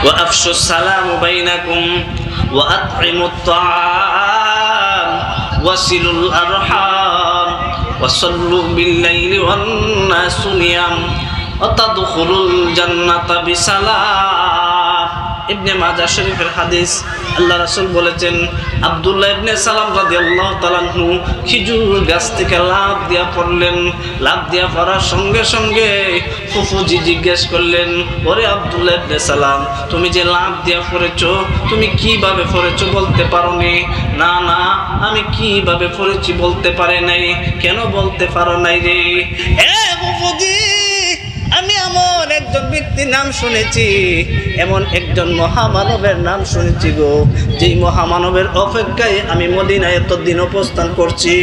ওয়া আফশুস সালাম বাইনাকুম ওয়া আত'ইমুত তা'আম ওয়াসিলুল আরহাম ওয়া সাল্লু বিল লাইলি ওয়ান নাসু নিয়াম ওয়া তাদখুলুল জান্নাতা বিসালাম। ইবনে মাজাহ শরীফের হাদিস। আল্লাহ রাসূল বলেছেন, আব্দুল্লাহ ইবনে সালাম রাদিয়াল্লাহু তাআলা আনহু খেজুর গাছ থেকে লাফ দিয়া পড়লেন। লাফ দিয়া পড়ার সঙ্গে সঙ্গে ফুফুজি জিজ্ঞেস করলেন, ওরে আব্দুল্লাহ ইবনে সালাম, তুমি যে লাফ দিয়া পড়েছো, তুমি কিভাবে পড়েছো বলতে পারো নি? না না, আমি কিভাবে পড়েছি বলতে পারে নাই। কেন বলতে পারো নাই রে? ফুফুজি, আমি এমন একজন ব্যক্তির নাম শুনেছি, এমন একজন মহামানবের নাম শুনেছি গো, যেই মহামানবের অপেক্ষায় আমি মদিনায় এতদিন অবস্থান করছি।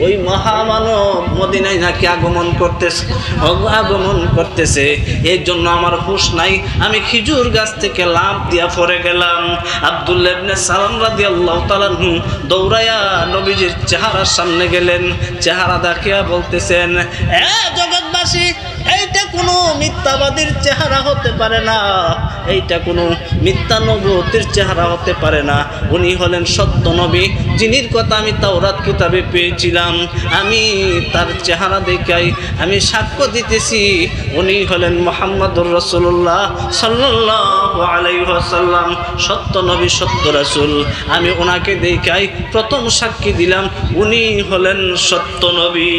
ওই মহামানব মদিনায় নাকি আগমন করতেছে, এর জন্য আমার হুঁশ নাই, আমি খেজুর গাছ থেকে লাফ দিয়া পড়ে গেলাম। আব্দুল্লাহ ইবনে সালাম রাদিয়াল্লাহু তাআলা দৌড়াইয়া নবীজির চেহারার সামনে গেলেন। চেহারা দেখিয়া বলতেছেন, জগৎবাসী, এইটা কোনো মিথ্যাবাদীর চেহারা হতে পারে না, এইটা কোনো মিথ্যা নবুয়তের চেহারা হতে পারে না। উনি হলেন সত্য নবী, যিনির কথা আমি তাওরাত কিতাবে পেয়েছিলাম। আমি তার চেহারা দেখাই আমি সাক্ষ্য দিতেছি, উনি হলেন মুহাম্মদুর রাসূলুল্লাহ সাল্লাল্লাহু আলাইহি ওয়াসাল্লাম, সত্য নবী, সত্য রাসূল। আমি ওনাকে দেখাই প্রথম সাক্ষী দিলাম, উনি হলেন সত্য নবী।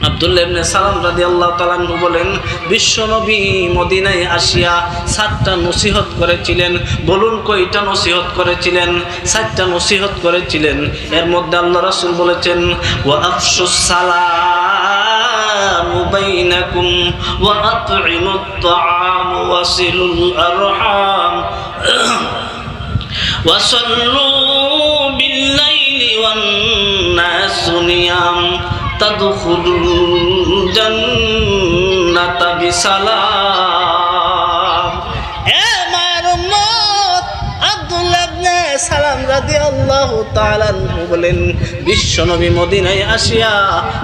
আব্দুল্লাহ ইবনে সালাম রাদিয়াল্লাহু তাআলা আনহু বলেন, বিশ্বনবী মদিনায় আসিয়া 7টা নসিহত করেছিলেন। বলুন কয়টা নসিহত করেছিলেন? 7টা নসিহত করেছিলেন। এর মধ্যে আল্লাহ রাসূল বলেছেন, ওয়া আফশুস সালাম বাইনাকুম ওয়া আত'ইমুত তা'আম ওয়াসিলুল আরহাম ওয়া সাল্লু বিল লাইলি ওয়ান নাসু নিয়াম তাদখুলুল জান্নাতা বিসালাম। মায়ের উম্মত, আব্দুল্লাহ ইবনে সালাম রাদিয়াল্লাহু তাআলা আনহু বলেন, বিশ্বনবী মদিনায় আসিয়া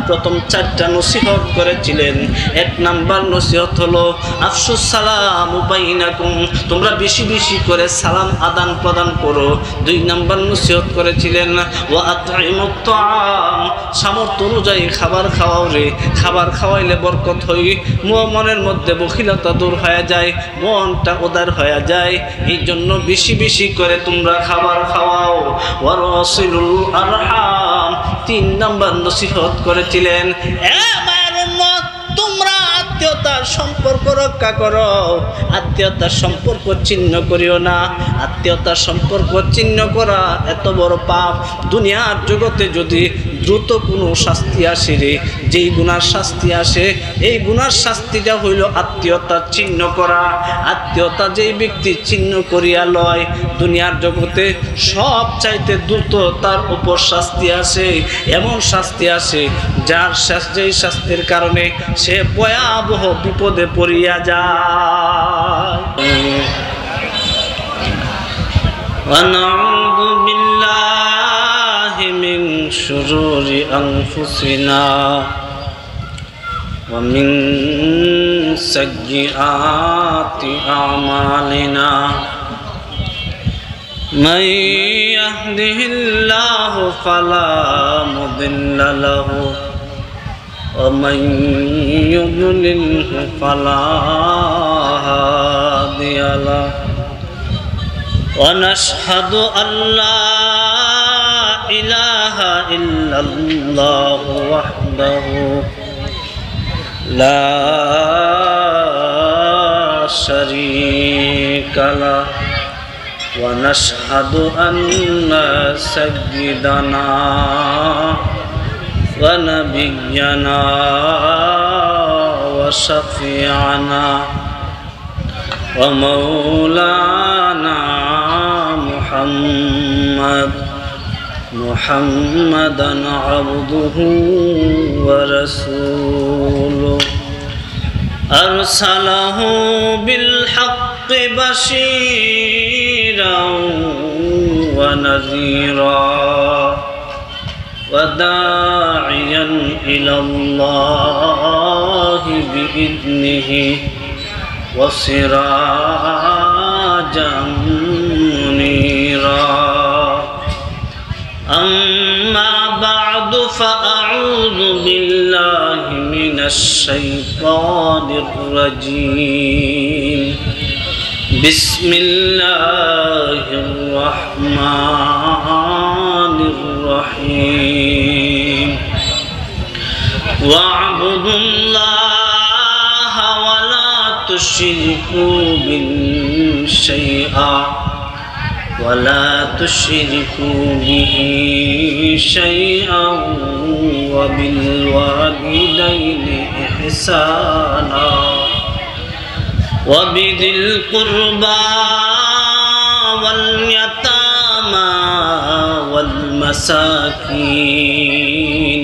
প্রথম 4টা নসিহত করেছিলেন। 1 নাম্বার নসিহত হলো আফশুস সালাম বাইনাকুম, তোমরা বেশি বেশি করে সালাম আদান প্রদান করো। 2 নাম্বার নসিহত করেছিলেন ওয়া আত'ইমুত তা'আম, সামর্থ্য অনুযায়ী খাবার খাওয়াও রে, খাবার খাওয়াইলে বরকত হয়, মনের মধ্যে বখিলতা দূর হয়ে যায়, মনটা উদার হয়ে যায়, এই জন্য বেশি বেশি করে তোমরা খাবার খাওয়াও। ওয়া রাসিলুল আরহাম, 3 নাম্বার নসিহত করেছিলেন, তোমরা আত্মীয়তার সম্পর্ক রক্ষা করো, আত্মীয়তার সম্পর্ক ছিন্ন করিও না। আত্মীয়তার সম্পর্ক ছিন্ন করা এত বড় পাপ, দুনিয়ার জগতে যদি দ্রুত কোনো শাস্তি আসে রে, যেই গুনার শাস্তি আসে, এই গুনার শাস্তিটা হইল আত্মীয়তা ছিন্ন করা। আত্মীয়তা যেই ব্যক্তি ছিন্ন করিয়া লয়, দুনিয়ার জগতে সব চাইতে দ্রুত তার উপর শাস্তি আসে, এমন শাস্তি আসে যার যেই শাস্তির কারণে সে ভয়াবহ বিপদে পড়িয়া যায়। ওয়ানাউযু বিল্লাহি মিন শুরুরি আনফুসিনা ওয়া মিন সাইয়্যাতি আমালিনা। মান ইয়াহদিহিল্লাহু ফালা মুদিল্লা লাহু ومن يضلله فلا هادي له ونشهد أن لا إله إلا الله وحده لا شريك له ونشهد أن سيدنا ونبينا وشفيعنا ومولانا محمدا عبده ورسوله أرسله بالحق بشيرا ونذيرا وداعيا إلى الله بإذنه وسراجا منيرا أما بعد فأعوذ بالله من الشيطان الرجيم بسم الله الرحمن الرحيم واعبدوا الله ولا تشركوا به شيئا وبالوالدين إحسانا وبذي القربى واليتامى والمساكين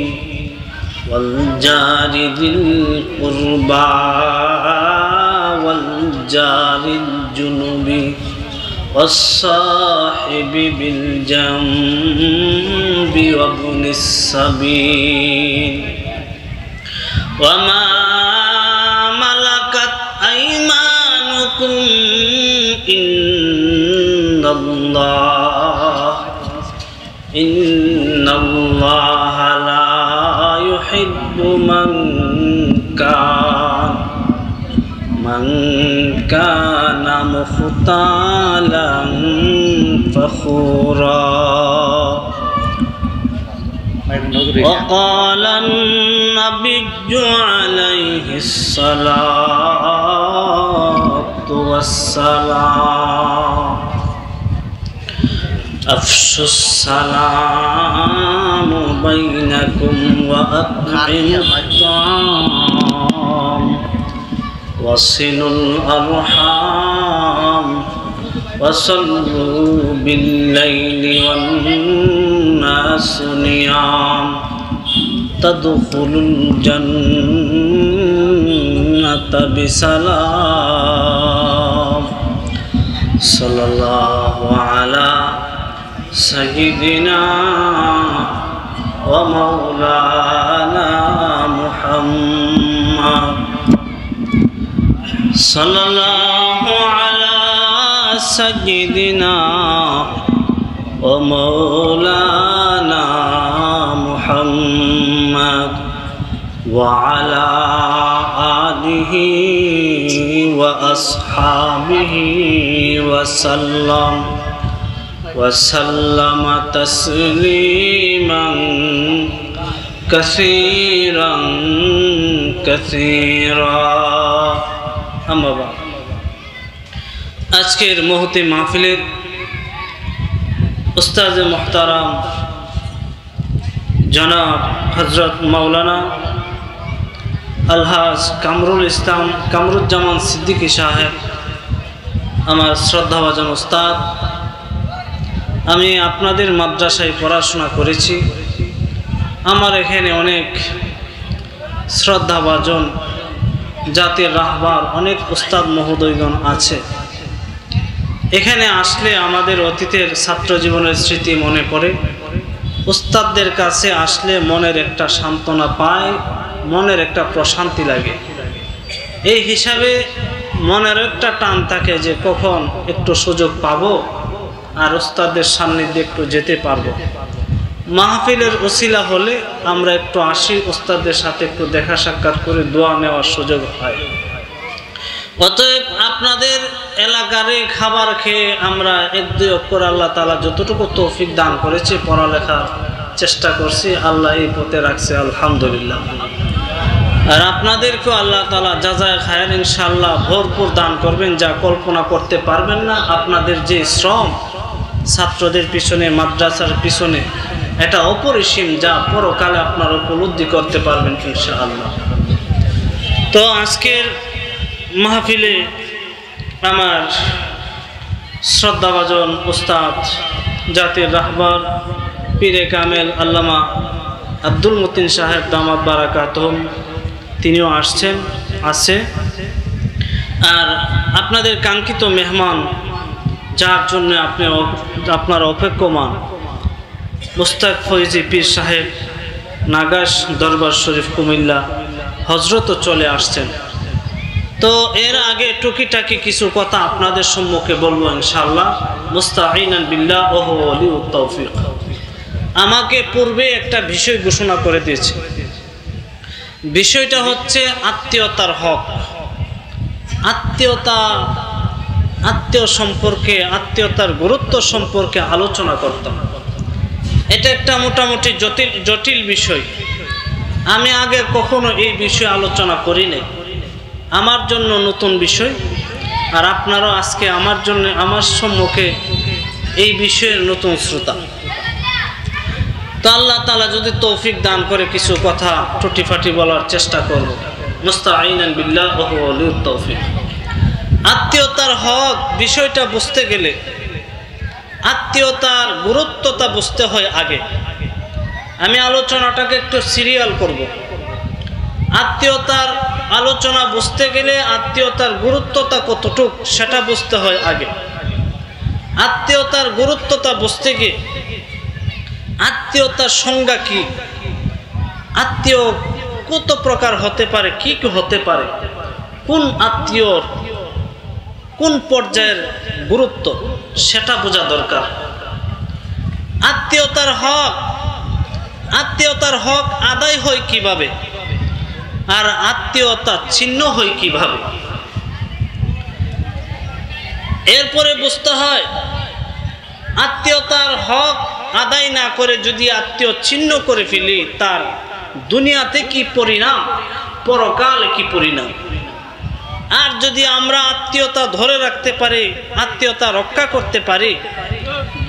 والجار ذي القربى والجار الجنب والصاحب بالجنب وابن السبيل وما ملكت أيمانكم إن الله لا يحب من كان مختالا فخورا وقال النبي عليه الصلاة والسلام أفشوا السلام بينكم وأطعموا الطعام وصلوا الأرحام وصلوا بالليل والناس نيام تدخلوا الجنة بسلام صلى الله على سيدنا ومولانا محمد صلى الله على سيدنا ومولانا محمد وعلى آله وأصحابه وسلم تسليما كثيرا أما بعد আজকের মুহূর্তে মাহফিলের উস্তাদ মুহতারাম জনাব হযরত মাওলানা আলহাজ কামরুজ্জামান সিদ্দিকী সাহেব আমার শ্রদ্ধাভাজন উস্তাদ। আমি আপনাদের মাদ্রাসায় পড়াশোনা করেছি। আমার এখানে অনেক শ্রদ্ধাভাজন জাতির রাহবার অনেক উস্তাদ মহোদয়গণ আছে। এখানে আসলে আমাদের অতীতের ছাত্র জীবনের স্মৃতি মনে পড়ে। উস্তাদদের কাছে আসলে মনের একটা সান্ত্বনা পায়, মনের একটা প্রশান্তি লাগে। এই হিসাবে মনের একটা টান থাকে যে কখন একটু সুযোগ পাবো আর উস্তাদদের সান্নিধ্যে একটু যেতে পারবো। মাহফিলের ওসিলা হলে আমরা একটু আসি, উস্তাদদের সাথে একটু দেখা সাক্ষাৎ করে দোয়া নেওয়ার সুযোগ হয়। অতএব আপনাদের এলাকারে খাবার খেয়ে আমরা এক দুই অক্ষর আল্লাহ তাআলা যতটুকু তৌফিক দান করেছে পড়ালেখার চেষ্টা করছি, আল্লাহ এই পথে রাখছে, আলহামদুলিল্লাহ। আর আপনাদেরকেও আল্লাহ তাআলা জাযায়ে খায়র ইনশাআল্লাহ ভরপুর দান করবেন, যা কল্পনা করতে পারবেন না। আপনাদের যে শ্রম ছাত্রদের পিছনে, মাদ্রাসার পিছনে, এটা অপরিসীম, যা পরকালে আপনারা উপলব্ধি করতে পারবেন ইনশাআল্লাহ। তো আজকের মাহফিলে আমার শ্রদ্ধাভাজন উস্তাদ জাতির রাহবার পীরে কামেল আল্লামা আব্দুল মতিন সাহেব দামাত বারাকাতুহুম তিনিও আছে। আর আপনাদের কাঙ্ক্ষিত মেহমান, যার জন্য আপনারা অপেক্ষমান, মুস্তাক ফৈজি পীর সাহেব নাগাস দরবার শরীফ কুমিল্লা হজরতও চলে আসছেন। তো এর আগে টুকিটাকি কিছু কথা আপনাদের সম্মুখে বলবো ইনশাআল্লাহ, মুস্তাঈনান বিল্লাহ ওয়া হুয়া ওয়ালিউত তাওফীক। আমাকে পূর্বে একটা বিষয় ঘোষণা করে দিয়েছে, বিষয়টা হচ্ছে আত্মীয়তার হক। আত্মীয় সম্পর্কে, আত্মীয়তার গুরুত্ব সম্পর্কে আলোচনা করতাম। এটা একটা মোটামুটি জটিল বিষয়। আমি আগে কখনো এই বিষয়ে আলোচনা করি নাই, আমার জন্য নতুন বিষয়। আর আপনারাও আজকে আমার সম্মুখে এই বিষয়ের নতুন শ্রোতা। তো আল্লাহ তাআলা যদি তৌফিক দান করে কিছু কথা টুটিফাটি বলার চেষ্টা করব, মুস্তাঈনান বিল্লাহ ওয়া হুয়া ওয়ালিউত তাওফীক। আত্মীয়তার হক বিষয়টা বুঝতে গেলে আত্মীয়তার গুরুত্বটা বুঝতে হয় আগে। আমি আলোচনাটাকে একটু সিরিয়াল করব। আত্মীয়তার আলোচনা বুঝতে গেলে আত্মীয়তার গুরুত্বটা কতটুক সেটা বুঝতে হয় আগে। আত্মীয়তার গুরুত্বটা বুঝতে গিয়ে আত্মীয়তার সংজ্ঞা কি, আত্মীয় কত প্রকার হতে পারে, কি কি হতে পারে, কোন আত্মীয়র কোন পর্যায়ের গুরুত্ব সেটা বোঝা দরকার। আত্মীয়তার হক আদায় হয় কিভাবে, আর আত্মীয়তা ছিন্ন হয় কিভাবে, এরপরে বুঝতে হয় আত্মীয়তার হক আদায় না করে যদি আত্মীয় ছিন্ন করে ফেলি তার দুনিয়াতে কি পরিণাম, পরকালে কি পরিণাম। আর যদি আমরা আত্মীয়তা ধরে রাখতে পারি, আত্মীয়তা রক্ষা করতে পারি,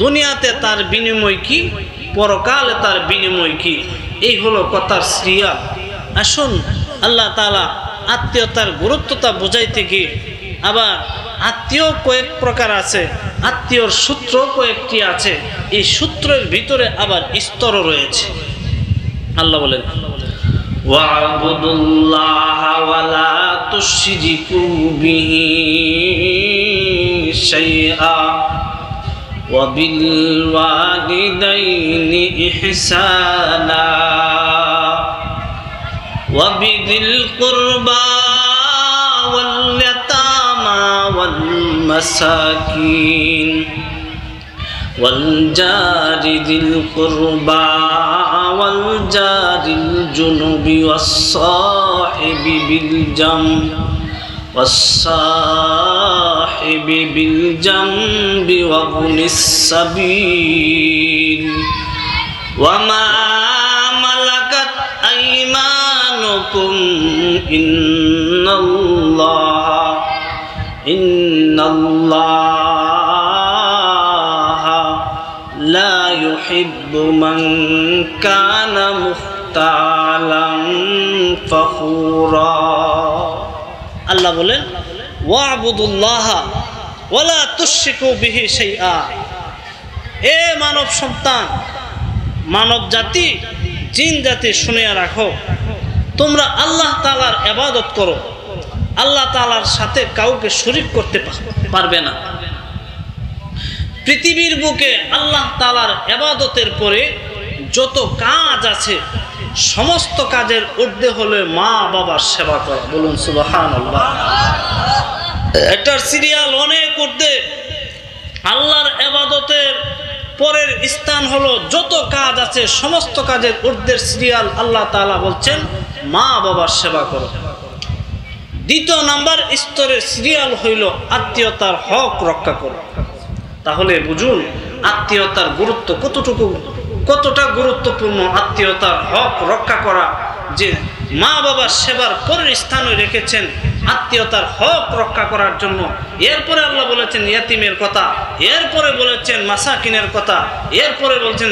দুনিয়াতে তার বিনিময় কি, পরকালে তার বিনিময় কি। এই হলো কথার সিরিয়াল। আসুন আল্লাহ তাআলা আত্মীয়তার গুরুত্বটা বুঝাইতে গিয়ে, আবার আত্মীয় কয়েক প্রকার আছে, আত্মীয়র সূত্র কয়েকটি আছে, এই সূত্রের ভিতরে আবার স্তরও রয়েছে। আল্লাহ বলেন ওয়া'বুদুল্লাহা ওয়া লা তুশরিকু বিহি শাইআ ওয়া বিল ওয়ালিদাইনি ইহসানা ওয়া বিযিল কুরবা ওয়াল ইয়াতামা ওয়াল মাসাকিন والجار ذي القربى والجار الجنب والصاحب بالجنب وابن السبيل وما ملكت أيمانكم إن الله لا يحب من كان مختالا فخورا। আল্লাহ বলেন ওয়া'বুদুল্লাহ ওয়া লা তুশরিকু বিহি শাইআ। এ মানব সন্তান, মানব জাতি, জিন জাতি শুনে রাখো, তোমরা আল্লাহ তাআলার ইবাদত করো, আল্লাহ তাআলার সাথে কাউকে শরীক করতে পারবে না। পৃথিবীর বুকে আল্লাহ তাআলার ইবাদতের পরে যত কাজ আছে সমস্ত কাজের ঊর্ধ্বে হলো মা বাবার সেবা করা। বলুন সুবহানাল্লাহ। এটার সিরিয়াল অনেক ঊর্ধ্বে। আল্লাহর ইবাদতের পরের স্থান হলো যত কাজ আছে সমস্ত কাজের ঊর্ধ্বের সিরিয়াল আল্লাহ তাআলা বলছেন মা বাবার সেবা করো। দ্বিতীয় নাম্বার স্তরের সিরিয়াল হইল আত্মীয়তার হক রক্ষা করো। তাহলে বুঝুন আত্মীয়তার গুরুত্ব কতটা গুরুত্বপূর্ণ। আত্মীয়তার হক রক্ষা করা, যে মা বাবার সেবার পরের স্থানে রেখেছেন আত্মীয়তার হক রক্ষা করার জন্য। এরপরে আল্লাহ বলেছেন ইয়াতিমের কথা, এরপরে বলেছেন মাসাকিনের কথা, এরপরে বলছেন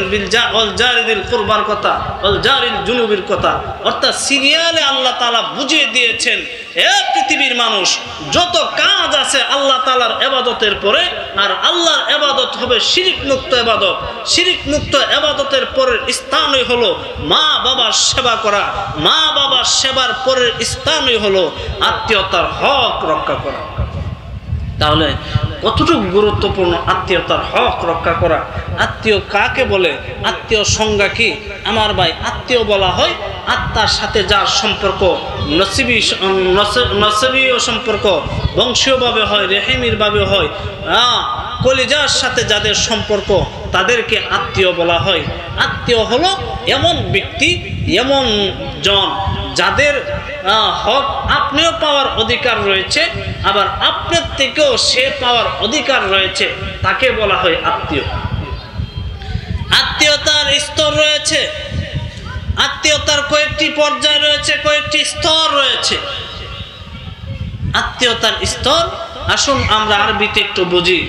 ওয়াল জারিল কুরবার কথা, ওয়াল জারিল জুনুবির কথা। অর্থাৎ সিরিয়ালে আল্লাহ তাআলা বুঝিয়ে দিয়েছেন এ পৃথিবীর মানুষ, যত কাজ আছে আল্লাহ তাআলার ইবাদতের পরে, আর আল্লাহর ইবাদত হবে শিরক মুক্ত ইবাদত। শিরক মুক্ত ইবাদতের পরের স্থানই হলো মা বাবার সেবা করা। মা বাবার সেবার পরের স্থানই হলো আত্মীয়তার হক রক্ষা করা। তাহলে কতটুকু গুরুত্বপূর্ণ আত্মীয়তার হক রক্ষা করা। আত্মীয় কাকে বলে, আত্মীয় সংজ্ঞা কি? আমার ভাই, আত্মীয় বলা হয় আত্মার সাথে যার সম্পর্ক নসবীয় সম্পর্ক বংশীয়ভাবে হয়, রেহেমিরভাবে হয়, কলিজার সাথে যাদের সম্পর্ক তাদেরকে আত্মীয় বলা হয়। আত্মীয় হলো এমন ব্যক্তি, এমন জন যাদের হক আপনিও পাওয়ার অধিকার রয়েছে, আবার আপনার থেকেও সে পাওয়ার অধিকার রয়েছে, তাকে বলা হয় আত্মীয়। আত্মীয়তার স্তর রয়েছে, আত্মীয়তার কয়েকটি পর্যায় রয়েছে, কয়েকটি স্তর রয়েছে। আত্মীয়তার স্তর আসুন আমরা আরবিতে একটু বুঝি।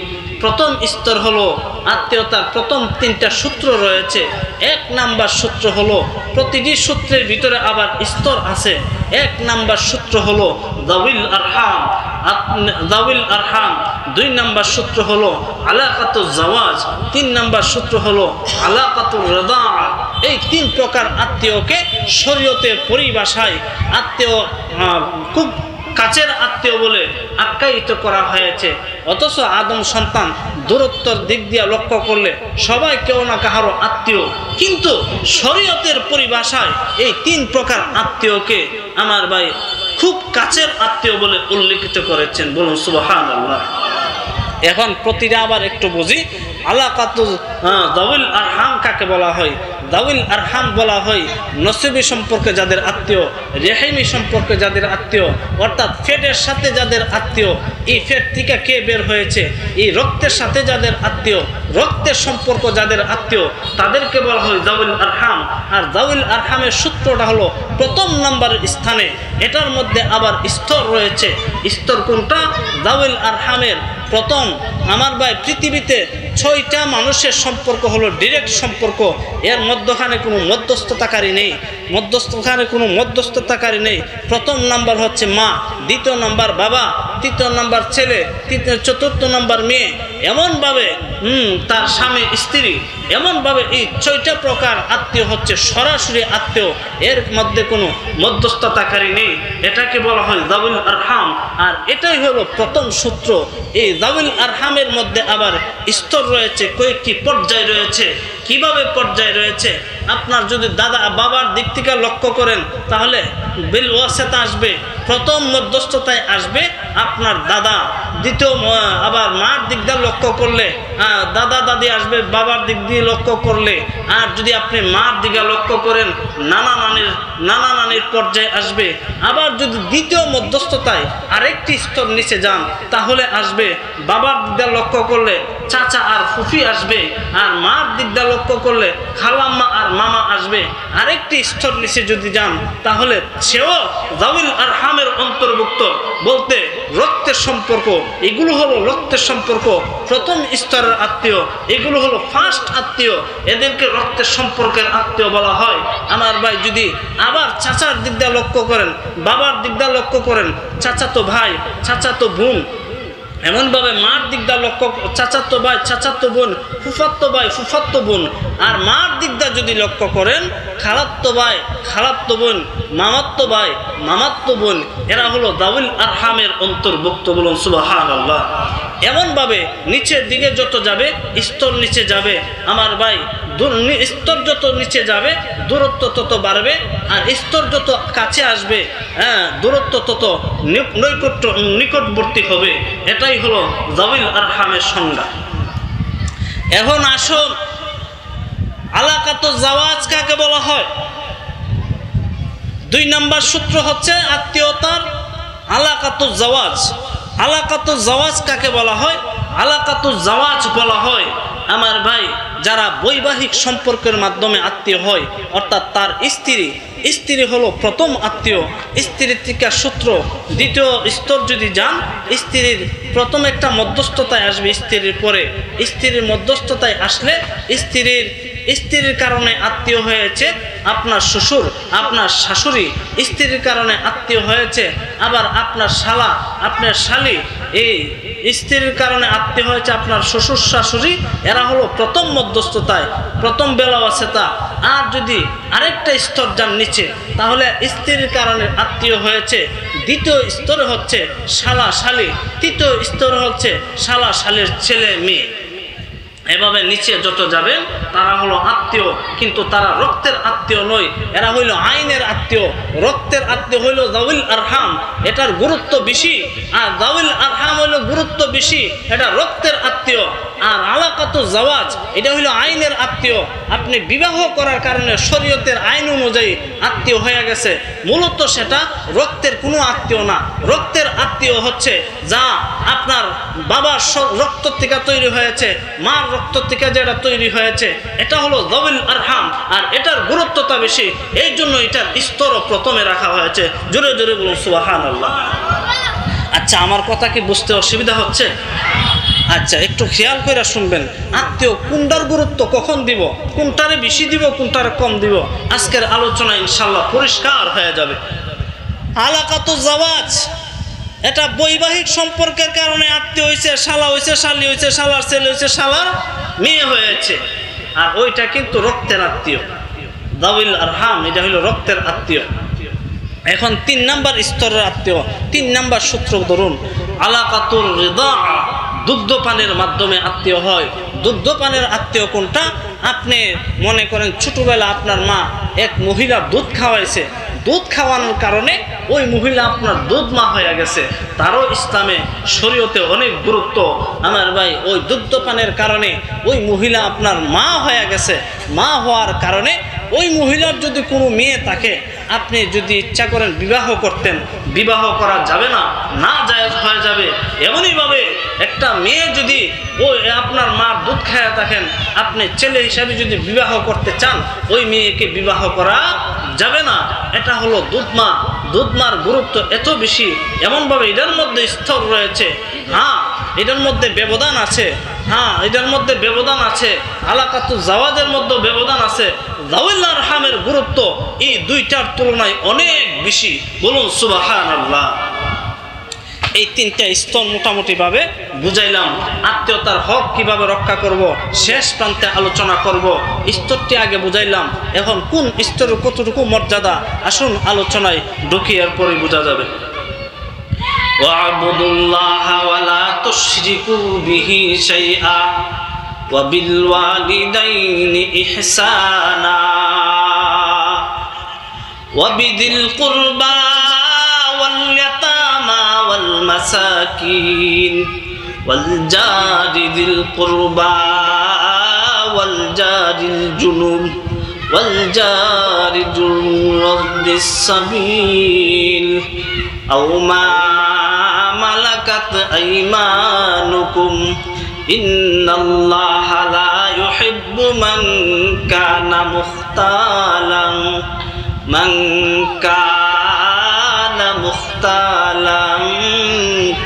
প্রথম স্তর হলো আত্মীয়তার প্রথম 3টা সূত্র রয়েছে। 1 নাম্বার সূত্র হলো, প্রতিটি সূত্রের ভিতরে আবার স্তর আছে। 1 নাম্বার সূত্র হলো যাউল আরহাম, 2 নাম্বার সূত্র হলো আলাকাতুজ জাওয়াজ, 3 নাম্বার সূত্র হলো আলাকাতুর রাদা। এই 3 প্রকার আত্মীয়কে শরীয়তের পরিভাষায় আত্মীয় খুব কাছের আত্মীয় বলে আখ্যায়িত করা হয়েছে। অথচ আদম সন্তান দূরত্বর দিক দিয়ে লক্ষ্য করলে সবাই কেউ না কাহারও আত্মীয়, কিন্তু শরীয়তের পরিভাষায় এই 3 প্রকার আত্মীয়কে আমার ভাই খুব কাছের আত্মীয় বলে উল্লেখিত করেছেন। বলুন সুবহানাল্লাহ। এখন প্রতিটা আবার একটু বুঝি। আলাকাতুল যাউল আরহাম কাকে বলা হয়? যাউল আরহাম বলা হয় নসবী সম্পর্কে যাদের আত্মীয়, রেহেমি সম্পর্কে যাদের আত্মীয়, অর্থাৎ ফেটের সাথে যাদের আত্মীয়, এই ফেট থেকে কে বের হয়েছে, এই রক্তের সাথে যাদের আত্মীয়, রক্তের সম্পর্ক যাদের আত্মীয়, তাদেরকে বলা হয় যাউল আরহাম। আর যাউল আরহামের সূত্রটা হলো প্রথম নাম্বার স্থানে। এটার মধ্যে আবার স্তর রয়েছে। স্তর কোনটা? যাউল আরহামের প্রথম আমার ভাই পৃথিবীতে 6টা মানুষের সম্পর্ক হলো ডিরেক্ট সম্পর্ক, এর মধ্যখানে কোনো মধ্যস্থতাকারী নেই, মধ্যস্থতাকারী নেই। প্রথম নাম্বার হচ্ছে মা, দ্বিতীয় নাম্বার বাবা, তৃতীয় নাম্বার ছেলে, চতুর্থ নাম্বার মেয়ে, এমনভাবে তার স্বামী স্ত্রী, এমনভাবে এই 6টা প্রকার আত্মীয় হচ্ছে সরাসরি আত্মীয়, এর মধ্যে কোনো মধ্যস্থতাকারী নেই। এটাকে বলা হয় যাউল আরহাম। আর এটাই হলো প্রথম সূত্র। এই যাউল আরহামের মধ্যে আবার স্তর রয়েছে, কয়েকটি পর্যায় রয়েছে। কিভাবে পর্যায় রয়েছে? আপনার যদি দাদা বাবার দিক থেকে লক্ষ্য করেন তাহলে বিল ওয়াসিতা আসবে, প্রথম মধ্যস্থতায় আসবে আপনার দাদা। দ্বিতীয় আবার মার দিক দিয়ে লক্ষ্য করলে দাদা দাদি আসবে বাবার দিক দিয়ে লক্ষ্য করলে। আর যদি আপনি মার দিকে লক্ষ্য করেন নানা নানির পর্যায়ে আসবে। আবার যদি দ্বিতীয় মধ্যস্থতায় আরেকটি স্তর নিচে যান তাহলে আসবে বাবার দিক দিয়ে লক্ষ্য করলে চাচা আর ফুফি আসবে। আর মার দিক দিয়ে লক্ষ্য করলে খালাম্মা আর মামা আসবে। আরেকটি স্তর নিচে যদি যান তাহলে সেও যাউল আরহামের অন্তর্ভুক্ত, বলতে রক্তের সম্পর্ক। এগুলো হলো রক্তের সম্পর্ক, প্রথম স্তরের আত্মীয়। এগুলো হলো ফার্স্ট আত্মীয়, এদেরকে রক্তের সম্পর্কের আত্মীয় বলা হয়। আমার ভাই যদি আবার চাচার দিক দিয়ে লক্ষ্য করেন, বাবার দিক দিয়ে লক্ষ্য করেন, চাচাতো ভাই, চাচাতো বোন, এমনভাবে মার দিক দিয়ে লক্ষ্য চাচাতো ভাই, চাচাতো বোন, ফুফাতো ভাই, ফুফাতো বোন। আর মার দিক দিয়ে যদি লক্ষ্য করেন খালাতো ভাই, খালাতো বোন, মামাতো ভাই, মামাতো বোন, এরা হলো যাউল আরহামের অন্তর্ভুক্ত। বলুন সুবহানাল্লাহ। এমনভাবে নিচের দিকে যত যাবে স্তর নিচে যাবে আমার ভাই, স্তর যত নিচে যাবে দূরত্ব তত বাড়বে, আর স্তর যত কাছে আসবে দূরত্ব তত নিকটবর্তী হবে। এটাই হলো যাউল আরহামের সংজ্ঞা। এখন আসুন আলাকাতুজ জাওয়াজ কাকে বলা হয়? 2 নাম্বার সূত্র হচ্ছে আত্মীয়তার আলাকাতুজ জাওয়াজ। আলাকাতুজ জাওয়াজ কাকে বলা হয়? আলাকাতুজ জাওয়াজ বলা হয় আমার ভাই যারা বৈবাহিক সম্পর্কের মাধ্যমে আত্মীয় হয়, অর্থাৎ তার স্ত্রী হলো প্রথম আত্মীয়। স্ত্রীর থেকে সূত্র দ্বিতীয় স্তর যদি যান, স্ত্রীর প্রথম একটা মধ্যস্থতায় আসবে, স্ত্রীর পরে স্ত্রীর মধ্যস্থতায় আসলে স্ত্রীর কারণে আত্মীয় হয়েছে আপনার শ্বশুর, আপনার শাশুড়ি। স্ত্রীর কারণে আত্মীয় হয়েছে আবার আপনার শালা, আপনার শালি। এই স্ত্রীর কারণে আত্মীয় হয়েছে আপনার শ্বশুর শাশুড়ি। এরা হলো প্রথম মধ্যস্থতায়, প্রথম বেলাওয়াসিতা। আর যদি আরেকটা স্তর যান নিচে তাহলে স্ত্রীর কারণে আত্মীয় হয়েছে দ্বিতীয় স্তরে হচ্ছে শালা শালি, তৃতীয় স্তরে হচ্ছে শালা শালির ছেলে মেয়ে। এভাবে নিচে যত যাবেন তারা হলো আত্মীয়, কিন্তু তারা রক্তের আত্মীয় নয়, এরা হইল আইনের আত্মীয়। রক্তের আত্মীয় হইল যাউল আরহাম, এটার গুরুত্ব বেশি। আর যাউল আরহাম হইল গুরুত্ব বেশি, এটা রক্তের আত্মীয়। আর আলাকাতু জাওয়াজ এটা হইল আইনের আত্মীয়। আপনি বিবাহ করার কারণে শরীয়তের আইন অনুযায়ী আত্মীয় হয়ে গেছে, মূলত সেটা রক্তের কোনো আত্মীয় না। রক্তের আত্মীয় হচ্ছে যা আপনার বাবার রক্ত থেকে তৈরি হয়েছে, মার রক্ত থেকে যেটা তৈরি হয়েছে, এটা হলো যাউল আরহাম। আর এটার গুরুত্বটা বেশি, এই জন্য এটার স্তরও প্রথমে রাখা হয়েছে। জোরে জোরে বলুন সুবহানাল্লাহ। আচ্ছা, আমার কথা কি বুঝতে অসুবিধা হচ্ছে? আচ্ছা, একটু খেয়াল করে শুনবেন। আত্মীয় কোনটার গুরুত্ব কখন দিব, কোনটারে বেশি দিব, কোনটারে কম দিব, আজকের আলোচনা ইনশাআল্লাহ পরিষ্কার হয়ে যাবে। আলাকাতু জাওয়াজ এটা বৈবাহিক সম্পর্কের কারণে আত্মীয় হয়েছে, শালা হয়েছে, শালি হয়েছে, শালার ছেলে হয়েছে, শালার মেয়ে হয়েছে। আর ওইটা কিন্তু রক্তের আত্মীয়, যাউল আরহাম এটা হলো রক্তের আত্মীয়। এখন 3 নাম্বার স্তরের আত্মীয়, 3 নাম্বার সূত্র ধরুন। আলাকাতুর রিদা, দুগ্ধপানের মাধ্যমে আত্মীয় হয়। দুগ্ধপানের আত্মীয় কোনটা? আপনি মনে করেন ছোটবেলা আপনার মা এক মহিলা দুধ খাওয়াইছে, দুধ খাওয়ানোর কারণে ওই মহিলা আপনার দুধ মা হয়ে গেছে, তারও ইসলামে শরীয়তে অনেক গুরুত্ব। আমার ভাই, ওই দুগ্ধপানের কারণে ওই মহিলা আপনার মা হয়ে গেছে। মা হওয়ার কারণে ওই মহিলার যদি কোনো মেয়ে থাকে, আপনি যদি ইচ্ছা করেন বিবাহ করতেন, বিবাহ করা যাবে না, না জায়েজ হয়ে যাবে। এমনইভাবে একটা মেয়ে যদি ওই আপনার মার দুধ খায়া থাকেন, আপনি ছেলে হিসাবে যদি বিবাহ করতে চান, ওই মেয়েকে বিবাহ করা যাবে না। এটা হলো দুধমা। দুধমার গুরুত্ব এত বেশি, এমনভাবে এটার মধ্যে স্তর রয়েছে। হ্যাঁ, এটার মধ্যে ব্যবধান আছে। হ্যাঁ, এটার মধ্যে ব্যবধান আছে। আলাকাতু জাওয়াজের মধ্যে ব্যবধান আছে। যাউল আরহামের গুরুত্ব এই দুইটার তুলনায় অনেক বেশি। বলুন সুবহানাল্লাহ। এই 3টা স্তর মোটামুটি ভাবে বুঝাইলাম। আত্মীয়তার হক কিভাবে রক্ষা করব শেষ প্রান্তে আলোচনা করব। স্তরটি আগে বুঝাইলাম, এখন কোন স্তরের কতটুকু মর্যাদা আসুন আলোচনায় ঢুকি, এরপরে বোঝা যাবে। ওয়া'বুদুল্লাহা ওয়া লা তুশরিকু বিহি শাইআ ওয়া বিল ওয়ালিদাইনি ইহসানা ওয়া বিদিল কুরবা ওয়াল ইয়াতামা ওয়াল মাসাকিন ওয়াল জারি যিল কুরবা ওয়াল জারিল জুনুব ওয়াল জারি যুরদিস সাবিল আও মা মালাকাত আইমানুকুম ইন্নাল্লাহা লা ইউহিব্বু মান কানা মুখতালাম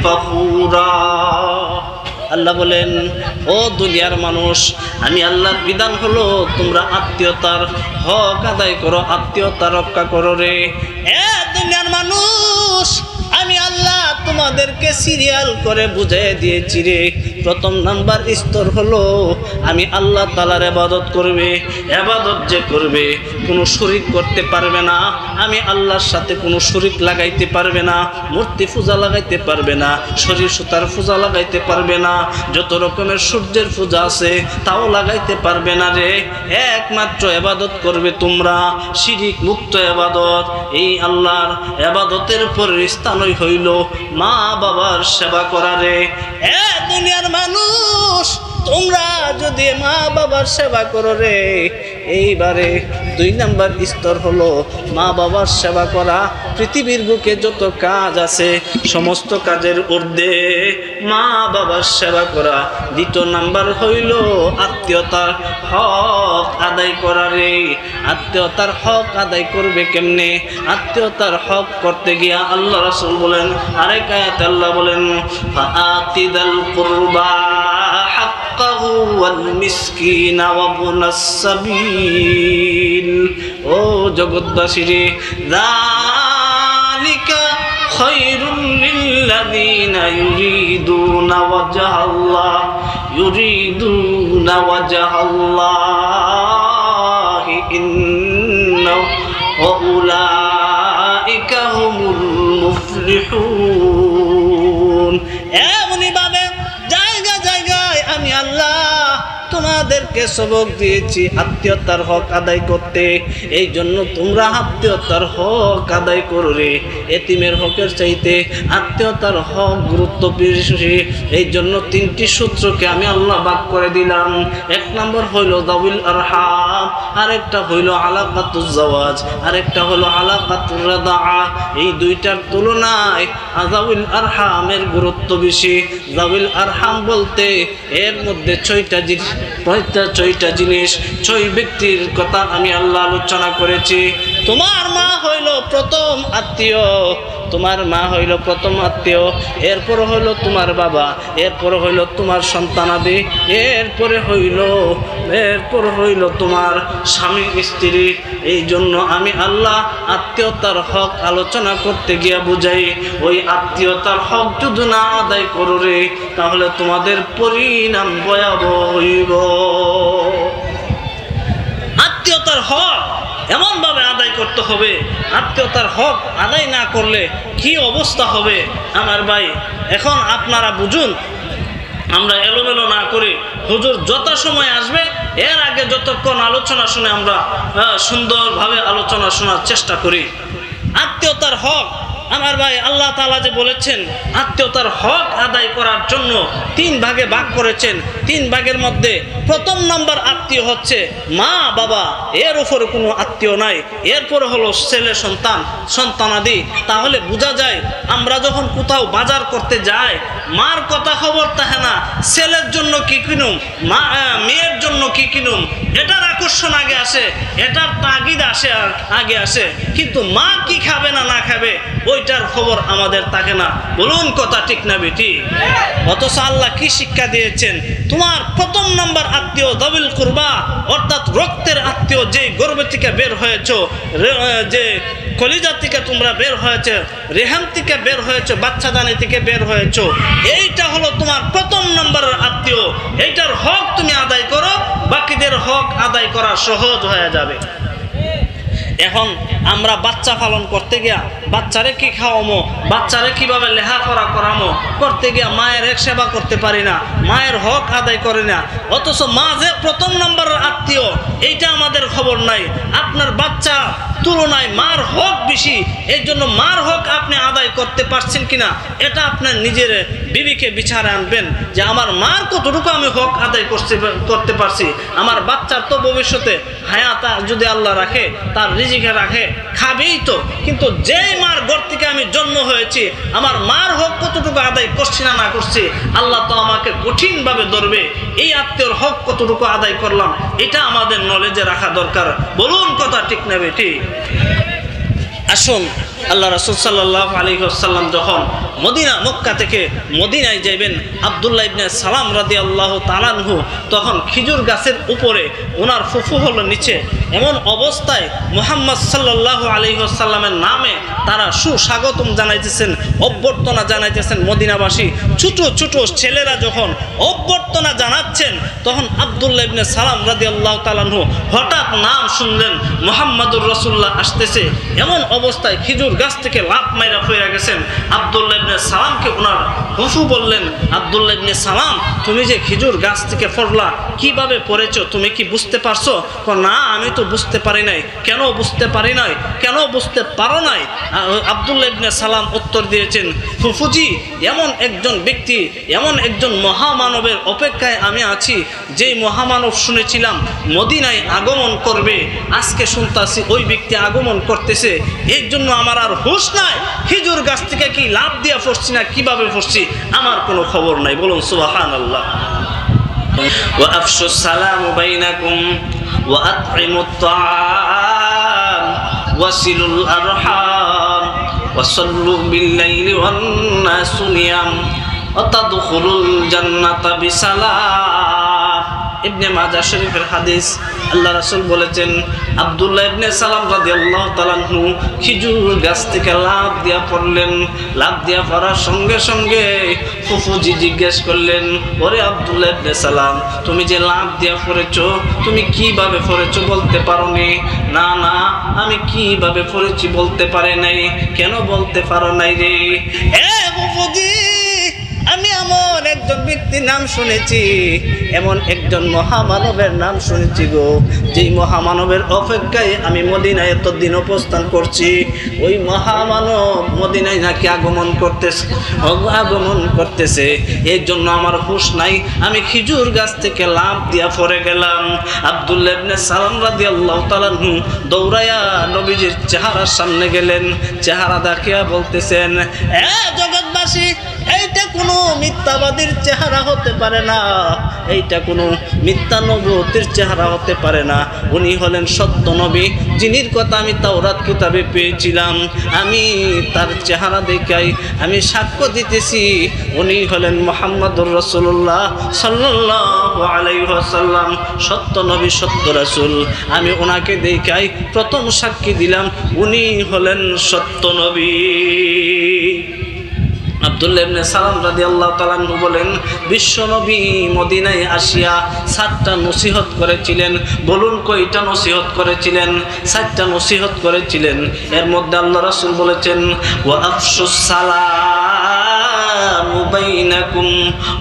ফখুরা। আল্লাহ বলেন, ও দুনিয়ার মানুষ, আমি আল্লাহর বিধান হলো তোমরা আত্মীয়তার হক আদায় করো, আত্মীয়তা রক্ষা করো রে। এ দুনিয়ার মানুষ, আমি আল্লাহ তোমাদেরকে সিরিয়াল করে বুঝিয়ে দিয়েছি রে। প্রথম নাম্বার স্তর হলো আমি আল্লাহ তাআলার ইবাদত করবে। ইবাদত যে করবে কোনো শরীক করতে পারবে না, আমি আল্লাহর সাথে কোনো শরীক লাগাইতে পারবে না, মূর্তি পূজা লাগাইতে পারবে না, শরীর সুতার পূজা লাগাইতে পারবে না, যত রকমের সূর্যের পূজা আছে তাও লাগাইতে পারবে না রে। একমাত্র ইবাদত করবে তোমরা, শিরিক মুক্ত ইবাদত। এই আল্লাহর ইবাদতের পরের স্থানই হইল মা বাবার সেবা করা রে। এ দুনিয়ার মানুষ, তোমরা যদি মা বাবার সেবা করো রে, এইবারে 2 নাম্বার স্তর হলো মা বাবার সেবা করা। পৃথিবীর বুকে যত কাজ আছে সমস্ত কাজের ঊর্ধ্বে মা বাবার সেবা করা। 2 নাম্বার হইল আত্মীয়তার হক আদায় করা রে। আত্মীয়তার হক আদায় করবে কেমনে? আত্মীয়তার হক করতে গিয়া আল্লাহ রাসূল বলেন, আরেক আয়াতে আল্লাহ বলেন, ফাআতিদাল কুরবা হাক্কাহু ওয়াল মিসকিনা ওয়া ইবনাস সাবিল। ও জগৎবাসী রে, যালিকা খায়রুল লিল্লাযিনা ইউরিদুনা ওয়াজহাল্লাহ ইন্নাহু ওয়া উলাইকা হুমুল মুফলিহুন। এমনি ভাবে জায়গা জায়গায় আমি আল্লাহ তোমাদেরকে সবক দিয়েছি আত্মীয়তার হক আদায় করতে, এই জন্য তোমরা আত্মীয়তার হক আদায় করো রে। এতিমের হকের চাইতে আত্মীয়তার হক গুরুত্ব বেশি। এই জন্য তিনটি সূত্রকে আমি আল্লাহ ভাগ করে দিলাম। এক নম্বর হইল যাউল আরহাম, আরেকটা হইল আলাকাতুজ জাওয়াজ, আরেকটা হইল আলাকাতুর রাদাআ। এই দুইটার তুলনায় যাউল আরহামের গুরুত্ব বেশি। যাউল আরহাম বলতে এর মধ্যে ছয়টা জিনিস, 6 ব্যক্তির কথা আমি আল্লাহ আলোচনা করেছি। তোমার মা হইল প্রথম আত্মীয়, তোমার মা হইল প্রথম আত্মীয়, এরপর হইল তোমার বাবা, এরপর হইল তোমার সন্তানাদি, এরপর হইল তোমার স্বামী স্ত্রী। এই জন্য আমি আল্লাহ আত্মীয়তার হক আলোচনা করতে গিয়া বুঝাই, ওই আত্মীয়তার হক যদি না আদায় করো রে, তাহলে তোমাদের পরিণাম ভয়াবহ হইব। আত্মীয়তার হক এমনভাবে আদায় করতে হবে, আত্মীয়তার হক আদায় না করলে কি অবস্থা হবে আমার ভাই। এখন আপনারা বুঝুন, আমরা এলোমেলো না করে হুজুর যত সময় আসবে এর আগে যতক্ষণ আলোচনা শুনে আমরা সুন্দরভাবে আলোচনা শোনার চেষ্টা করি। আত্মীয়তার হক আমার ভাই, আল্লাহ তাআলা যে বলেছেন আত্মীয়তার হক আদায় করার জন্য 3 ভাগে ভাগ করেছেন। 3 ভাগের মধ্যে প্রথম নম্বর আত্মীয় হচ্ছে মা বাবা, এর উপরে কোনো আত্মীয় নাই। এরপরে হলো ছেলে সন্তান, সন্তানাদি। তাহলে বোঝা যায় আমরা যখন কোথাও বাজার করতে যাই, মার কথা খবর থাকে না, ছেলের জন্য কি কিনুম, মেয়ের জন্য কি কিনুম, এটার আকর্ষণ আগে আসে, এটার তাগিদ আগে আসে। কিন্তু মা কি খাবে না না খাবে ওইটার খবর আমাদের থাকে না। বলুন কথা ঠিক না বেটি? অথচ আল্লাহ কি শিক্ষা দিয়েছেন, তোমার প্রথম নম্বর আত্মীয় যাউল কুরবা, অর্থাৎ রক্তের আত্মীয়, যে গর্ভ থেকে বের হয়েছ, যে কলিজা থেকে তোমরা বের হয়েছে, রেহাম থেকে বের হয়েছে, বাচ্চাদানি থেকে বের হয়েছ, এইটা হলো তোমার প্রথম নম্বরের আত্মীয়। এইটার হক তুমি আদায় করো, বাকিদের হক আদায় করা সহজ হয়ে যাবে। এখন আমরা বাচ্চা পালন করতে গিয়া বাচ্চারে কি খাওয়ামো, বাচ্চারে কিভাবে লেখাপড়া করামো করতে গিয়া মায়ের এক সেবা করতে পারি না, মায়ের হক আদায় করে না। অথচ মা যে প্রথম নম্বরের আত্মীয়, এইটা আমাদের খবর নাই। আপনার বাচ্চা তুলনায় মার হক বেশি, এই জন্য মার হক আপনি আদায় করতে পারছেন কিনা এটা আপনার নিজের বিবিকে বিচারে আনবেন, যে আমার মার কতটুকু আমি হক আদায় করতে পারছি। আমার বাচ্চার তো ভবিষ্যতে হায়াত যদি আল্লাহ রাখে, তার রিজিকে রাখে, খাবেই তো। কিন্তু যেই মার ঘর থেকে আমি জন্ম হয়েছি, আমার মার হক কতটুকু আদায় করছি না করছি, আল্লাহ তো আমাকে কঠিনভাবে ধরবে। এই আত্মীয়র হক কতটুকু আদায় করলাম, এটা আমাদের নলেজে রাখা দরকার। বলুন কথা ঠিক না বেটি? আসুন, আল্লাহ রাসূল সাল্লাল্লাহু আলাইহি ওয়াসাল্লাম যখন মক্কা থেকে মদিনায় যাইবেন, আব্দুল্লাহ ইবনে সালাম রাদিয়াল্লাহু তাআলা আনহু তখন খেজুর গাছের উপরে, ওনার ফুফু হলো নিচে। এমন অবস্থায় মুহাম্মদ সাল্লাল্লাহু আলাইহি ওয়াসাল্লামের নামে তারা সুস্বাগতম জানাইতেছেন, অভ্যর্থনা জানাইতেছেন। মদিনাবাসী ছোট ছোট ছেলেরা যখন অভ্যর্থনা জানাচ্ছেন, তখন আব্দুল্লাহ ইবনে সালাম রাদিয়াল্লাহু তাআলা আনহু হঠাৎ নাম শুনলেন, মুহাম্মাদুর রাসূলুল্লাহ আসতেছে। এমন অবস্থায় খেজুর গাছ থেকে লাফ মাইরা পড়ে গেছেন। আব্দুল্লাহ ইবনে সালামকে ওনার ফুফু বললেন, আব্দুল্লাহ ইবনে সালাম, তুমি যে খেজুর গাছ থেকে পড়লা, কিভাবে পড়েছো, তুমি কি বুঝতে পারছো? না, আমি তো বুঝতে পারি নাই। কেন বুঝতে পারি নাই? কেন বুঝতে পারো নাই? আব্দুল্লাহ ইবনে সালাম উত্তর দিয়েছেন, ফুফুজি, এমন একজন ব্যক্তি, এমন একজন মহামানবের অপেক্ষায় আমি আছি, যেই মহামানব শুনেছিলাম মদিনায় আগমন করবে, আজকে শুনতাছি ওই ব্যক্তি আগমন করতেছে। এর জন্য আমার আর হুঁশ নাই, খেজুর গাছ থেকে কি লাফ দিয়া পড়ছি না কিভাবে পড়ছি আমার কোনো খবর নাই। বলুন সুবহানাল্লাহ। ওয়া আফশুস সালাম বাইনাকুম ওয়া আতইমুত তাআম ওয়াসিলুল আরহাম ওয়া সাল্লু বিল লাইলি ওয়ান নাসু নিয়াম ওয়া তাদখুলুল জান্নাতা বিসালাম। ইবনে মাজাহ শরীফের হাদিস। আল্লাহ রাসূল বলেছেন, আব্দুল্লাহ ইবনে সালাম রাদিয়াল্লাহু তাআলা আনহু খেজুর গাছ থেকে লাফ দিয়া পড়লেন। লাফ দিয়া পড়ার সঙ্গে সঙ্গে ফুফুজি জিজ্ঞেস করলেন, ওরে আব্দুল্লাহ ইবনে সালাম, তুমি যে লাফ দিয়া পড়েছো, তুমি কিভাবে পড়েছো বলতে পারোনি? না না, আমি কিভাবে পড়েছি বলতে পারি নাই। কেন বলতে পারো নাই রে? এ ফুফুজি, আমি এমন এক একজন ব্যক্তির নাম শুনেছি, এমন একজন মহামানবের নাম শুনেছি গো, যেই মহামানবের অপেক্ষায় আমি মদিনায় এতদিন অবস্থান করছি। ওই মহামানব মদিনায় নাকি আগমন করতেছে। এই জন্য আমার হুঁশ নাই, আমি খেজুর গাছ থেকে লাফ দিয়া পড়ে গেলাম। আব্দুল্লাহ ইবনে সালাম রাদিয়াল্লাহু তাআলা আনহু দৌড়াইয়া নবীজির চেহারার সামনে গেলেন, চেহারা দেখিয়া বলতেছেন, জগৎবাসী, এইটা কোনো মিথ্যাবাদীর চেহারা হতে পারে না, এইটা কোনো মিথ্যা নবুয়তের চেহারা হতে পারে না। উনি হলেন সত্য নবী, যিনির কথা আমি তাওরাত কিতাবে পেয়েছিলাম। আমি তার চেহারা দেখাই আমি সাক্ষ্য দিতেছি, উনি হলেন মুহাম্মদুর রাসূলুল্লাহ সাল্লাল্লাহু আলাইহি ওয়াসাল্লাম, সত্য নবী, সত্য রাসূল। আমি ওনাকে দেখাই প্রথম সাক্ষী দিলাম, উনি হলেন সত্য নবী। আব্দুল্লাহ ইবনে সালাম রাদিয়াল্লাহু তাআলা আনহু বলেন, বিশ্বনবী মদিনায় আসিয়া 7টা নসিহত করেছিলেন। বলুন কয়টা নসিহত করেছিলেন? 7টা নসিহত করেছিলেন। এর মধ্যে আল্লাহ রাসূল বলেছেন, ওয়া আফশুস সালাম বাইনাকুম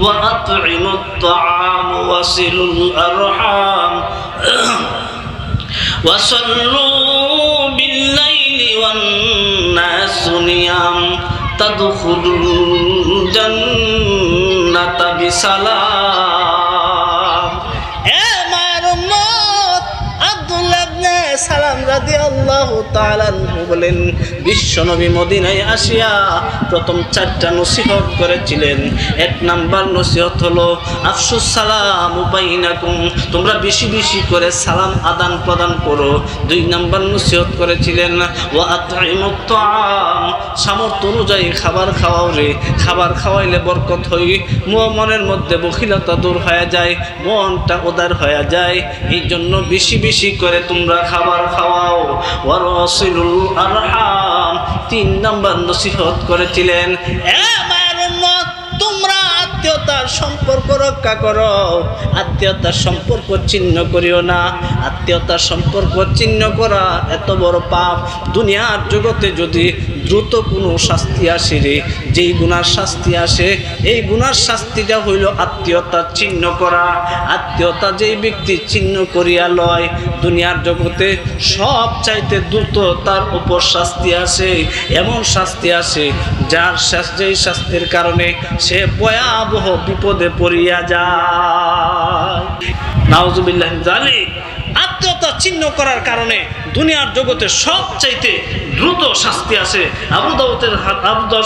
ওয়া আত'ইমুত তা'আম ওয়াসিলুল আরহাম ওয়া সাল্লু বিল লাইলি ওয়ান নাসু নিয়াম তাদখুলুল জান্নাতা বিসালাম। মায়ের উম্মত, আব্দুল্লাহ ইবনে সালাম রাদিয়াল্লাহু তাআলা আনহু বলেন, বিশ্বনবী মদিনায় আসিয়া প্রথম 4টা নসিহত করেছিলেন। 1 নাম্বার নসিহত হলো আফশুস সালাম বাইনাকুম, তোমরা বেশি বেশি করে সালাম আদান প্রদান করো। 2 নাম্বার নসিহত করেছিলেন ওয়া আত'ইমুত তা'আম, সামর্থ্য অনুযায়ী খাবার খাওয়াও রে, খাবার খাওয়াইলে বরকত হয়, মনের মধ্যে বখিলতা দূর হয়ে যায়, মনটা উদার হয়ে যায়। এই জন্য বেশি বেশি করে তোমরা খাবার খাওয়াও। ওয়া রাসিলুল আরহাম, 3 নাম্বার নসিহত করেছিলেন, মায়ের উম্মত, তোমরা আত্মীয়তার সম্পর্ক রক্ষা করো, আত্মীয়তার সম্পর্ক ছিন্ন করিও না। আত্মীয়তার সম্পর্ক ছিন্ন করা এত বড় পাপ। দুনিয়ার জগতে যদি দ্রুত কোনো শাস্তি আসে রে, যেই গুনার শাস্তি আসে, এই গুনার শাস্তিটা হইল আত্মীয়তা ছিন্ন করা। আত্মীয়তা যেই ব্যক্তি ছিন্ন করিয়া লয়, দুনিয়ার জগতে সব চাইতে দ্রুত তার উপর শাস্তি আসে। এমন শাস্তি আসে যার যেই শাস্তির কারণে সে ভয়াবহ বিপদে পড়িয়া যায়। নাউজুবিল্লাহ যালিক। আত্মীয়তা ছিন্ন করার কারণে দুনিয়ার জগতে সবচাইতে দ্রুত শাস্তি আসে। আবু দাউদ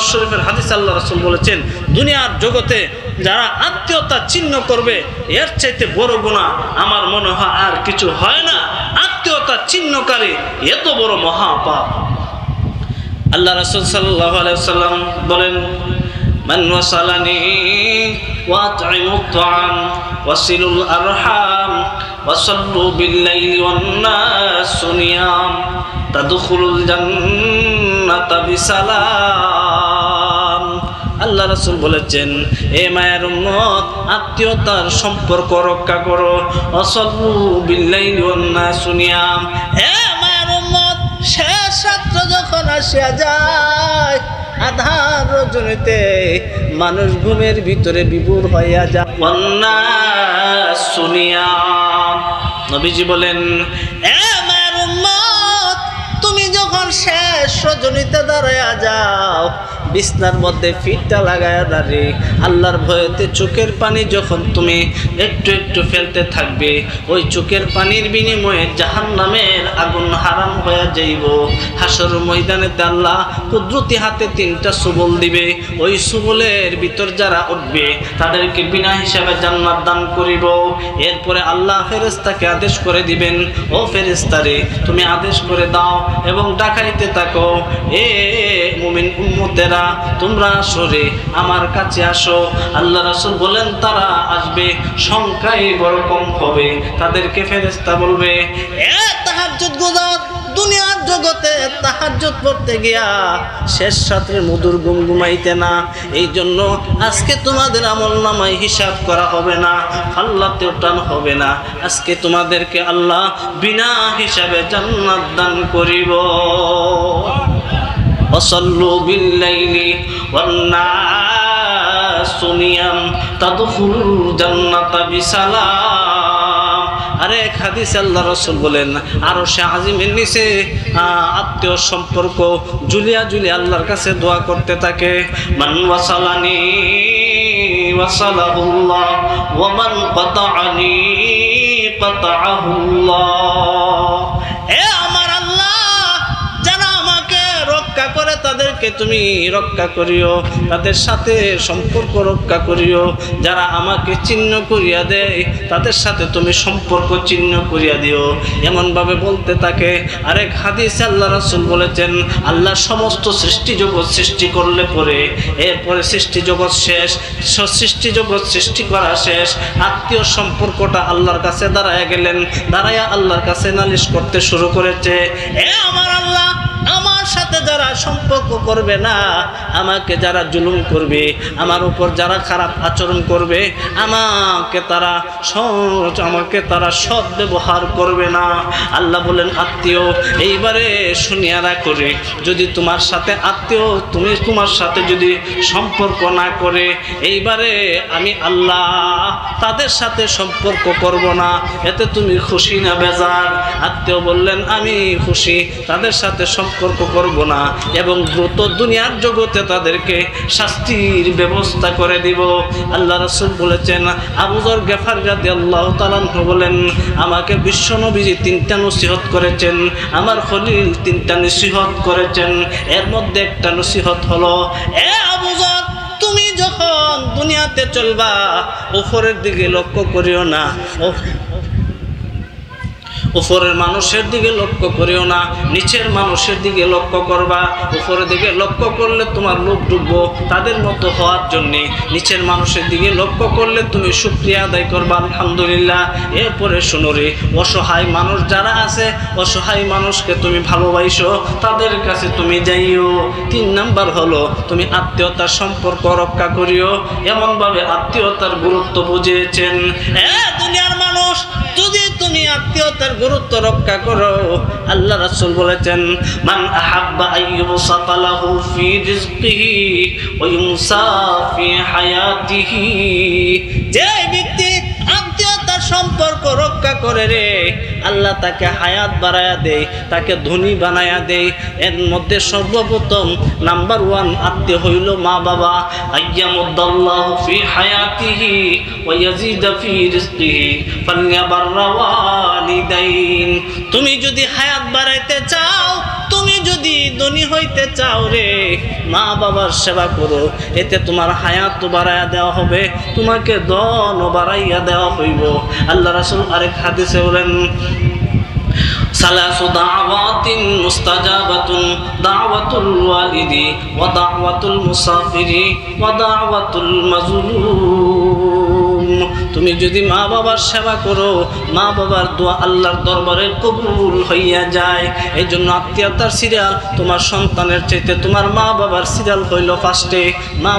শরীফের হাদিস আল্লাহ রাসূল বলেছেন, দুনিয়ার জগতে যারা আত্মীয়তা ছিন্ন করবে, এর চাইতে বড় গুনাহ আমার মনে হয় আর কিছু হয় না। আত্মীয়তা ছিন্নকারী এত বড় মহাপাপ। আল্লাহ রাসূল সাল্লাল্লাহু আলাইহি ওয়াসাল্লাম বলেন, মান ওয়াসালানি ওয়া আত'ইমুত তা'আম ওয়াসিলুল আরহাম ওয়া সাল্লু বিল লাইলি ওয়ান নাসু নিয়াম তাদখুলুল জান্নাতা বিসালাম। আল্লাহ রাসূল বলেছেন, এ মায়ের উম্মত, আত্মীয়তার সম্পর্ক রক্ষা করো। ওয়া সাল্লু বিল লাইলি ওয়ান নাসু নিয়াম। এ মায়ের উম্মত, শেষ রাত্র যখন আসিয়া যায়, আধার রজনীতে মানুষ ঘুমের ভিতরে বিভোর হইয়া যায়। নবীজি বলেন, এ মায়ের উম্মত, তুমি যখন শেষ রজনীতে দাঁড়াইয়া যাও, বিছনার মধ্যে ফিটটা লাগায়া দাঁড়িয়ে আল্লাহর ভয়েতে চোখের পানি যখন তুমি একটু একটু ফেলতে থাকবে, ওই চোখের পানির বিনিময়ে জাহান্নামের আগুন হারাম হয়ে যাইব। হাসর ময়দানেতে আল্লাহ কুদরতি হাতে 3টা সুবল দিবে। ওই সুবলের ভিতর যারা উঠবে তাদেরকে বিনা হিসাবে জান্নাত দান করিব। এরপরে আল্লাহ ফেরেশতাকে আদেশ করে দিবেন, ও ফেরেশতারে, তুমি আদেশ করে দাও এবং ডাকাইতে থাকো, এ মুমিন উম্মতেরা, তোমরা আসরে আমার কাছে আসো। আল্লাহ রাসূল বলেন, তারা আসবে, সংখ্যায় বড় কম হবে। তাদেরকে ফেরেশতা বলবে, এ তাহাজ্জুদ গুজার, দুনিয়ার জগতে তাহাজ্জুদ পড়তে গিয়া শেষ রাতের মধুর ঘুম ঘুমাইতে না, এই জন্য আজকে তোমাদের আমলনামায় হিসাব করা হবে না, আল্লাহতে ওঠান হবে না। আজকে তোমাদেরকে আল্লাহ বিনা হিসাবে জান্নাত দান করিব। وصلوا بالليل والناس সুনিয়াম তাদখুলুল জান্নাতা বিসালাম। আরে এক হাদিসে আল্লাহ রাসূল বলেন, আরশে আজিমের নিচে আত্মীয় সম্পর্ক জুলিয়া জুলিয়া আল্লাহর কাছে দোয়া করতে থাকে, মান ওয়াসালানি ওয়াসালাহুল্লাহ ওয়া মান কাতাআনি কাতাআহুল্লাহ। হে আমার আল্লাহ, যারা আমাকে রক্ষা করে তাদেরকে তুমি রক্ষা করিও, তাদের সাথে সম্পর্ক রক্ষা করিও। যারা আমাকে চিহ্ন করিয়া দেয় তাদের সাথে তুমি সম্পর্ক চিহ্ন করিয়া দিও। এমনভাবে বলতে থাকে। আরেক হাদিসে আল্লাহ রাসূল বলেছেন, আল্লাহ সমস্ত সৃষ্টি জগৎ সৃষ্টি করলে পরে এরপরে সৃষ্টি জগৎ শেষ, সৃষ্টি জগৎ সৃষ্টি করা শেষ, আত্মীয় সম্পর্কটা আল্লাহর কাছে দাঁড়ায় গেলেন, দাঁড়াইয়া আল্লাহর কাছে নালিশ করতে শুরু করেছে, এ আমার আল্লাহ, আমার সাথে যারা সম্পর্ক করবে না, আমাকে যারা জুলুম করবে, আমার উপর যারা খারাপ আচরণ করবে, আমাকে তারা সৎ ব্যবহার করবে না। আল্লাহ বলেন, আত্মীয় এইবারে শুনিয়া রাখরে, যদি তোমার সাথে আত্মীয় তোমার সাথে যদি সম্পর্ক না করে, এইবারে আমি আল্লাহ তাদের সাথে সম্পর্ক করব না। এতে তুমি খুশি না বেজার? আত্মীয় বললেন, আমি খুশি, তাদের সাথে সম্পর্ক করব না এবং দ্রুত দুনিয়ার জগতে তাদেরকে শাস্তির ব্যবস্থা করে দিব। আল্লাহ রাসূল বলেছেন, আবু যর গফারী রাদিয়াল্লাহু তাআলা বলেন, আমাকে বিশ্বনবীজি 3টা নসিহত করেছেন, আমার খলিল 3টা নসিহত করেছেন। এর মধ্যে একটা নসিহত হলো, এ আবু যর, তুমি যখন দুনিয়াতে চলবা উপরের দিকে লক্ষ্য করিও না, উপরের মানুষের দিকে লক্ষ্য করিও না, নিচের মানুষের দিকে লক্ষ্য করবা। উপরের দিকে লক্ষ্য করলে তোমার লোভ ডুববো তাদের মতো হওয়ার জন্যে, নিচের মানুষের দিকে লক্ষ্য করলে তুমি শুকরিয়া আদায় করবা, আলহামদুলিল্লাহ। এরপরে শুনো রে, অসহায় মানুষ যারা আছে, অসহায় মানুষকে তুমি ভালোবাসো, তাদের কাছে তুমি যাইও। 3 নাম্বার হলো, তুমি আত্মীয়তার সম্পর্ক রক্ষা করিও। এমনভাবে আত্মীয়তার গুরুত্ব বুঝিয়েছেন। দুনিয়ার মানুষ, যদি তুমি আত্মীয়তার গুরুত্ব রক্ষা করো, আল্লাহ রাসূল বলেছেন, মান আহাব্বা আইয়ুবসাতা লাহু ফি রিজকিহি ওয়া ইউমসা ফি হায়াতিহি, যে ব্যক্তি আত্মীয়তার সম্পর্ক রক্ষা করে রে, আল্লাহ তাকে হায়াত বাড়ায়া দেয়, তাকে ধনী বানায়া দেয়। এর মধ্যে সর্বপ্রথম নাম্বার 1 আত্মীয় হইল মা বাবা। আইয়ামুদ্দাল্লাহু ফি হায়াতিহি ওয়া ইয়াজিদা ফি রিজকিহি ফালইয়াবাররা ওয়ালিদাইন। তুমি যদি হায়াত বাড়াইতে চাও, তুমি যদি ধনী হইতে চাও রে, মা বাবার সেবা করো, এতে তোমার হায়াত বাড়াইয়া দেওয়া হবে, তোমাকে ধনও বাড়াইয়া দেওয়া হইব। আল্লাহ রাসূল আরেক হাদিসে বলেন, সালাসু দাওয়াতিন মুস্তাজাবাতুন, দাওয়াতুল ওয়ালিদি ওয়া দাওয়াতুল মুসাফিরি ওয়া দাওয়াতুল মাজলুম। তুমি যদি মা বাবার সেবা করো, মা বাবার দোয়া আল্লাহর দরবারে কবুল হইয়া যায়। এই জন্য আত্মীয়তার সিরিয়াল তোমার সন্তানের চাইতে তোমার মা বাবার সিরিয়াল হইল ফার্স্টে। মা